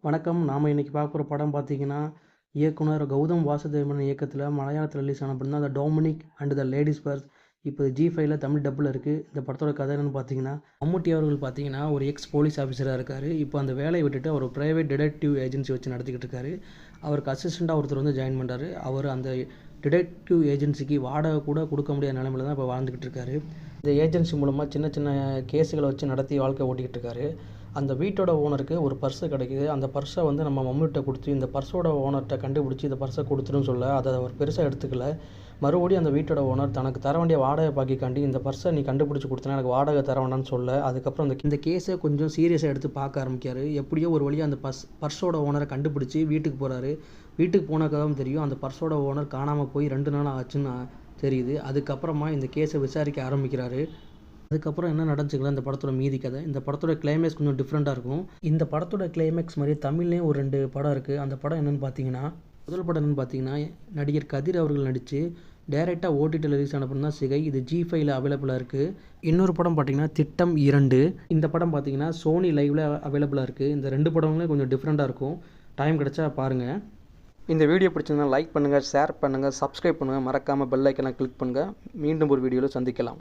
வணக்கம். நாம இன்னைக்கு பார்க்க போற படம் பார்த்தீங்கன்னா, இயக்குனர் கௌதம் வாசுதேவன் இயக்கத்தில மலையாளத்தில ரிலீஸ் ஆன படம் தான் the Dominic and the ladies purse. இப்போ ஜி5ல தமிழ் டப்ல இருக்கு. இந்த படத்தோட கதை என்னன்னு பார்த்தீங்கன்னா, மம்முட்டி அவர்கள் பார்த்தீங்கன்னா, ஒரு போலீஸ் ஆஃபீஸரா இருக்காரு. இப்போ அந்த வேலைய விட்டுட்டு அவர் பிரைவேட் டிடெக்டிவ் ஏஜென்சி வச்சு நடத்திக்கிட்டு இருக்காரு. அவருக்கு அசிஸ்டன்ட்டா ஒருத்தர் வந்து ஜாயின் பண்றாரு. அவர் அந்த டிடெக்டிவ் ஏஜென்சிக்கு வாடகை கூட கொடுக்க முடியாத நிலைமையில தான் இப்போ வாழ்ந்துக்கிட்டு இருக்காரு. இந்த ஏஜென்சி மூலமா சின்ன சின்ன கேஸுகள வச்சு நடத்தி வாழ்க்கை ஓட்டிக்கிட்டு இருக்காரு. அந்த வீட்டோட ஓனருக்கு ஒரு பர்ஸு கிடைக்குது. அந்த பர்ஸை வந்து நம்ம மம்முட்ட கொடுத்து, இந்த பர்ஸோட ஓனர்ட்ட கண்டுபிடிச்சி இந்த பர்ஸை கொடுத்துருன்னு சொல்ல, அதை அவர் பெருசாக எடுத்துக்கல. மறுபடியும் அந்த வீட்டோட ஓனர் தனக்கு தர வேண்டிய வாடகை பாக்கிக்காண்டி இந்த பர்ஸை நீ கண்டுபிடிச்சி கொடுத்தனா எனக்கு வாடகை தர வேண்டாம்னு சொல்ல, அதுக்கப்புறம் இந்த கேஸை கொஞ்சம் சீரியஸாக எடுத்து பார்க்க ஆரம்பிக்காரு. எப்படியோ ஒரு வழியாக அந்த பர்ஸோட ஓனரை கண்டுபிடிச்சி வீட்டுக்கு போகிறாரு. வீட்டுக்கு போனதுக்கப்புறம் தெரியும் அந்த பர்ஸோட ஓனர் காணாமல் போய் 2 நாள் ஆச்சுன்னு தெரியுது. அதுக்கப்புறமா இந்த கேஸை விசாரிக்க ஆரம்பிக்கிறாரு. அதுக்கப்புறம் என்ன நடந்துச்சுங்களா இந்த படத்தோட மீதி கதை. இந்த படத்தோட கிளைமேக்ஸ் கொஞ்சம் டிஃப்ரெண்ட்டாக இருக்கும். இந்த படத்தோட கிளைமேக்ஸ் மாதிரி தமிழ்லேயும் ஒரு 2 படம் இருக்குது. அந்த படம் என்னென்னு பார்த்தீங்கன்னா, முதல் படம் என்னென்னு பார்த்தீங்கன்னா, நடிகர் கதிர் அவர்கள் நடித்து டைரெக்டாக ஓடிடியில் ரிலீஸ் ஆன படம் தான் சிகை. இது ஜி5ல அவைலபிளாக இருக்குது. இன்னொரு படம் பார்த்தீங்கன்னா திட்டம் 2. இந்த படம் பார்த்தீங்கன்னா சோனி லைவ்ல அவைலபிளாக இருக்குது. இந்த 2 படங்களும் கொஞ்சம் டிஃப்ரெண்ட்டாக இருக்கும். டைம் கிடச்சா பாருங்கள். இந்த வீடியோ பிடிச்சிருந்தா லைக் பண்ணுங்கள், ஷேர் பண்ணுங்கள், சப்ஸ்கிரைப் பண்ணுங்கள், மறக்காமல் பெல் ஐக்கனை கிளிக் பண்ணுங்கள். மீண்டும் ஒரு வீடியோவில் சந்திக்கலாம்.